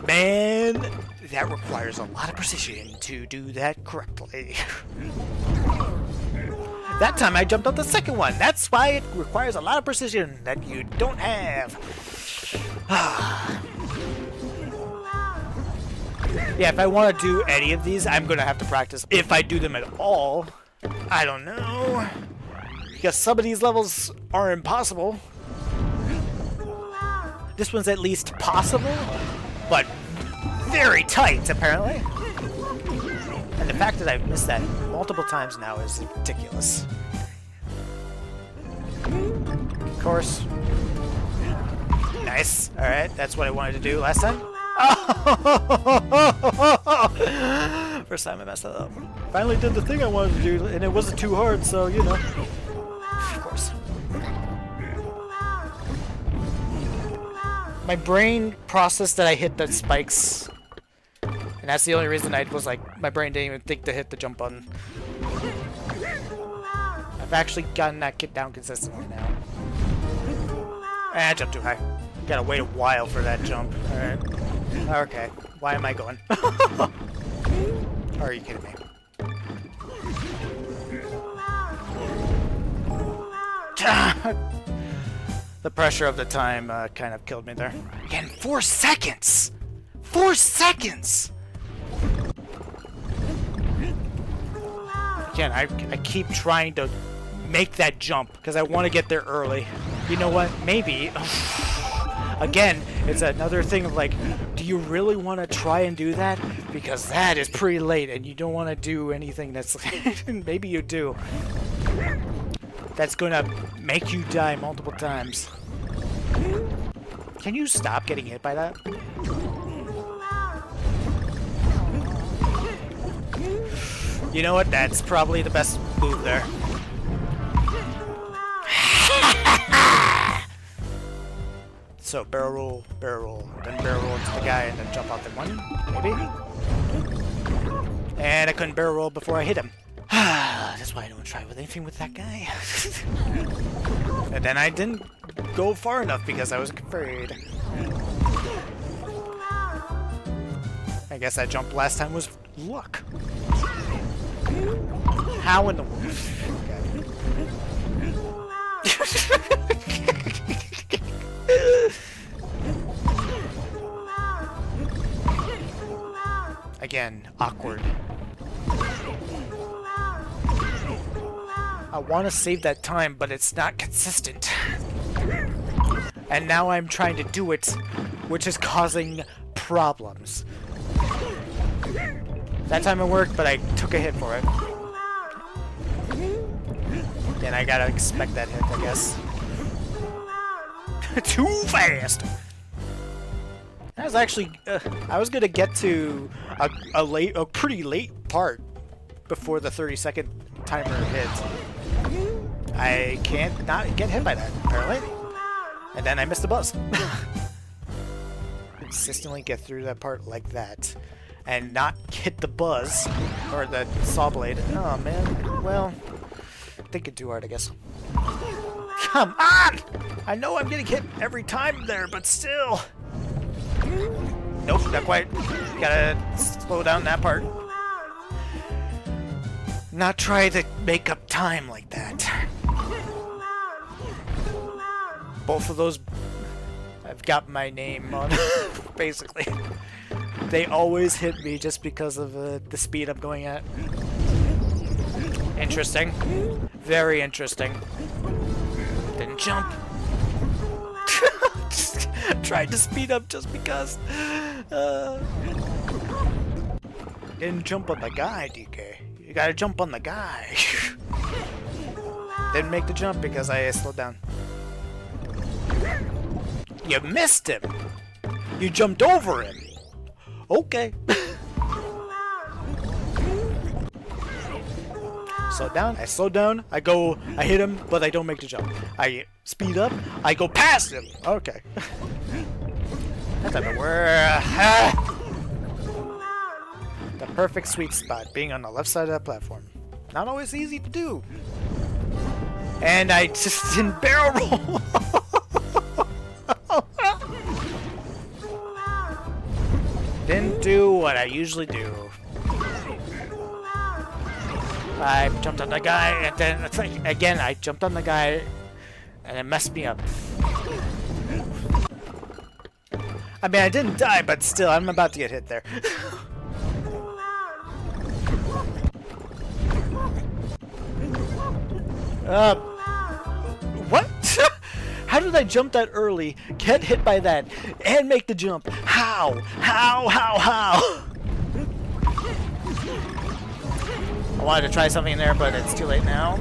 man, that requires a lot of precision to do that correctly. That time I jumped off the second one. That's why it requires a lot of precision that you don't have. Yeah, if I want to do any of these, I'm going to have to practice. If I do them at all, I don't know. Because some of these levels are impossible. This one's at least possible, but very tight, apparently. And the fact that I've missed that multiple times now is ridiculous. Of course. Nice. Alright, that's what I wanted to do last time. First time I messed that up. Finally did the thing I wanted to do, and it wasn't too hard, so, you know. Of course. My brain processed that I hit the spikes. And that's the only reason I was like, my brain didn't even think to hit the jump button. I've actually gotten that kid down consistently now. I jumped too high. Gotta wait a while for that jump. Alright. Okay. Why am I going? Are you kidding me? The pressure of the time kind of killed me there. Again, 4 seconds! 4 seconds! Again, I keep trying to make that jump because I want to get there early. You know what? Maybe. Again, it's another thing of like, do you really want to try and do that? Because that is pretty late and you don't want to do anything that's... Maybe you do. That's gonna make you die multiple times. Can you stop getting hit by that? You know what? That's probably the best move there. So barrel roll, then barrel roll into the guy, and then jump out the one, maybe? And I couldn't barrel roll before I hit him. That's why I don't try with anything with that guy. And then I didn't go far enough because I was afraid. I guess that jump last time was luck. How in the world? Again, awkward. I want to save that time, but it's not consistent. And now I'm trying to do it, which is causing problems. That time it worked, but I took a hit for it. And I gotta expect that hit, I guess. Too fast! That was actually... I was gonna get to a pretty late part before the 30-second timer hits. I can't not get hit by that, apparently. And then I missed the buzz. Consistently get through that part like that. And not hit the buzz. Or the saw blade. Oh, man. Well, thinking too hard, I guess. Come on! I know I'm getting hit every time there, but still. Nope, not quite. Gotta slow down that part. Not try to make up time like that. Both of those, I've got my name on, basically. They always hit me just because of the speed I'm going at. Interesting. Very interesting. Didn't jump. Tried to speed up just because. Didn't jump on the guy, DK. You gotta jump on the guy. Didn't make the jump because I slowed down. You missed him! You jumped over him! Okay. Slow down, I slow down, I hit him, but I don't make the jump. I speed up, I go past him! Okay. That doesn't work. The perfect sweet spot, being on the left side of that platform. Not always easy to do. And I just didn't barrel roll! Didn't do what I usually do. I jumped on the guy, and then it's like, again, I jumped on the guy, and it messed me up. I mean, I didn't die, but still, I'm about to get hit there. What? How did I jump that early, get hit by that, and make the jump? How? How? I wanted to try something there, but it's too late now.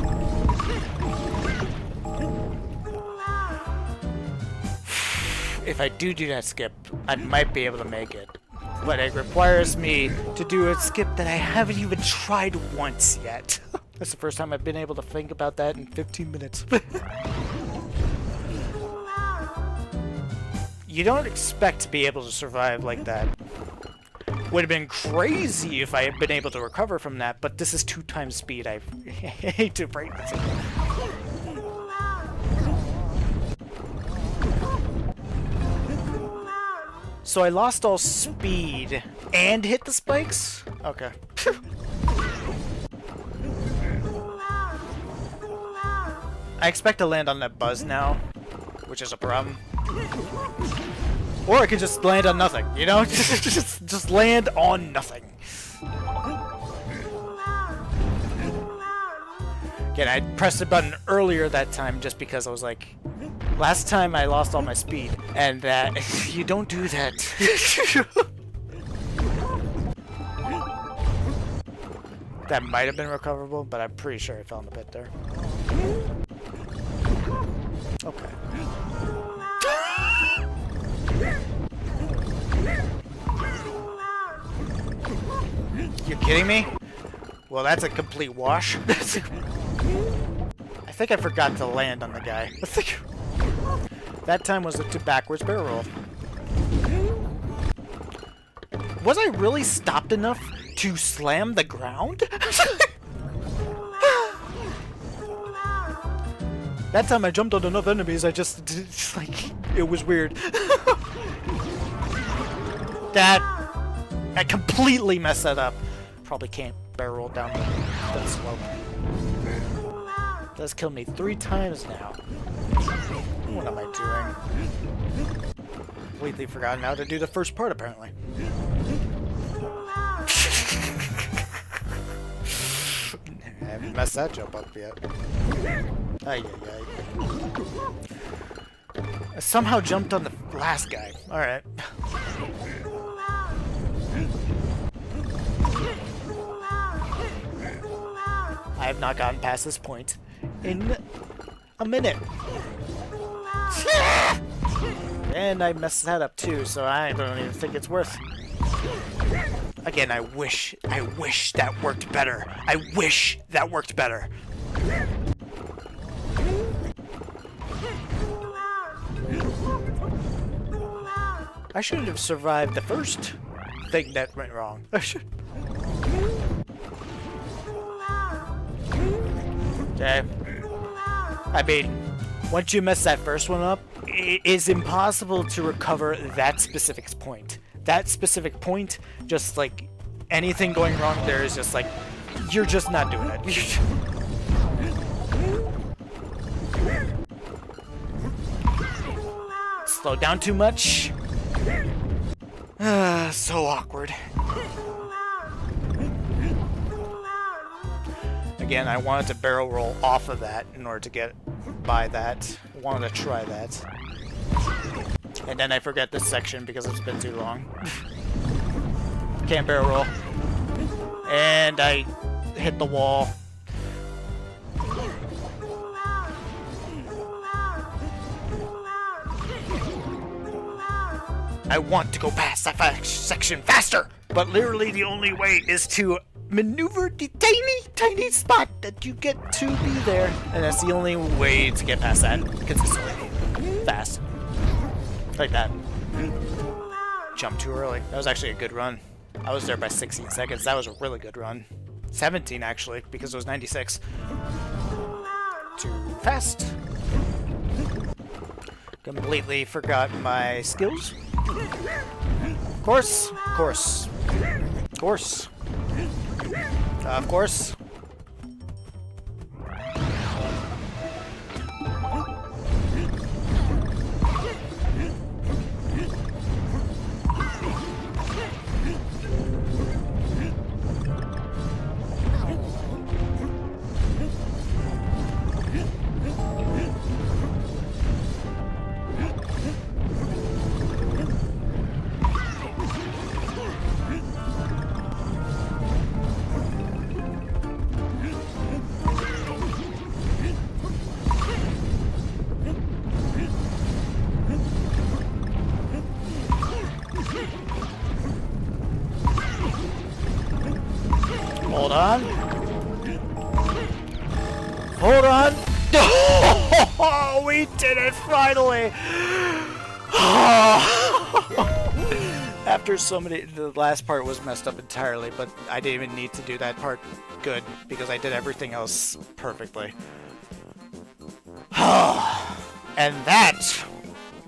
If I do that skip, I might be able to make it. But it requires me to do a skip that I haven't even tried once yet. That's the first time I've been able to think about that in 15 minutes. You don't expect to be able to survive like that. Would have been crazy if I had been able to recover from that, but this is 2 times speed. I hate to break this. So I lost all speed and hit the spikes? Okay. I expect to land on that buzz now, which is a problem. Or I could just land on nothing, you know? just land on nothing. Again, I pressed the button earlier that time just because I was like, last time I lost all my speed, and you don't do that. That might have been recoverable, but I'm pretty sure I fell in the pit there. Okay. You kidding me? Well, that's a complete wash. I think I forgot to land on the guy. That time was a backwards barrel roll. Was I really stopped enough to slam the ground? That time I jumped on enough enemies, I just like, it was weird. I completely messed that up. Probably can't barrel roll down that slope. Does kill me 3 times now. What am I doing? Completely forgotten how to do the first part, apparently. I haven't messed that jump up yet. Ay, ay, ay. I somehow jumped on the last guy. Alright. I have not gotten past this point in a minute. And I messed that up too, so I don't even think it's worth. Again, I wish that worked better. I wish that worked better. I shouldn't have survived the first thing that went wrong. I should. Okay. I mean, once you mess that first one up, it is impossible to recover that specific point. That specific point, just like anything going wrong there is just like, you're just not doing it. Slow down too much. So awkward. Again, I wanted to barrel roll off of that in order to get by that. I wanted to try that. And then I forget this section because it's been too long. Can't barrel roll. And I hit the wall. I want to go past that section faster! But literally the only way is to maneuver the tiny spot that you get to be there. And that's the only way to get past that consistently. Fast. Like that. Jump too early. That was actually a good run. I was there by 16 seconds. That was a really good run. 17 actually, because it was 96. Too fast. Completely forgot my skills. Of course. Of course. Of course. Of course. Hold on. Hold on. Oh, we did it finally. After so many, the last part was messed up entirely, but I didn't even need to do that part good because I did everything else perfectly. And that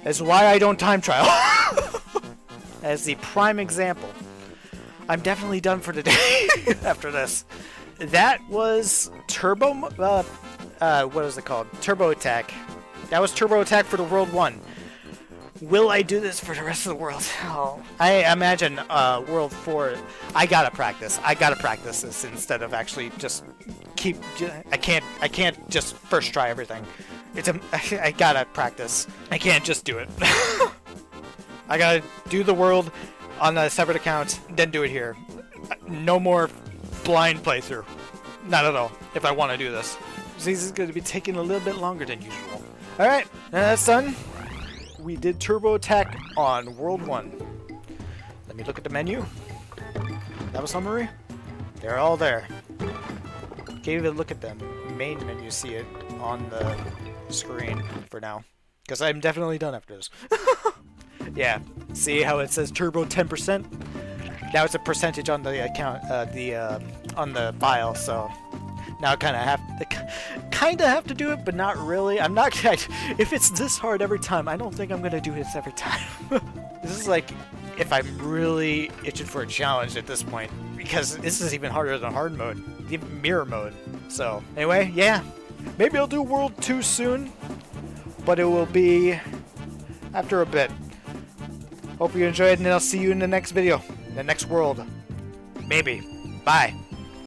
is why I don't time trial. As the prime example. I'm definitely done for today after this. That was Turbo... what is it called? Turbo Attack. That was Turbo Attack for the World 1. Will I do this for the rest of the world? Oh, I imagine World 4... I gotta practice. I gotta practice this instead of actually just keep... I can't just first try everything. I gotta practice. I can't just do it. I gotta do the world on a separate account, then do it here. No more blind playthrough. Not at all, if I want to do this. This is going to be taking a little bit longer than usual. Alright, now that's done. We did Turbo Attack on World 1. Let me look at the menu. That was summary? They're all there. Can't even look at them. Main menu, see it on the screen for now. Because I'm definitely done after this. Yeah, see how it says turbo 10%? Now it's a percentage on the account, on the file. So now I kind of have to do it, but not really. I'm not. If it's this hard every time, I don't think I'm gonna do this every time. This is like if I'm really itching for a challenge at this point, because this is even harder than hard mode, even mirror mode. So anyway, yeah, maybe I'll do World 2 soon, but it will be after a bit. Hope you enjoyed, and I'll see you in the next video, the next world. Maybe. Bye.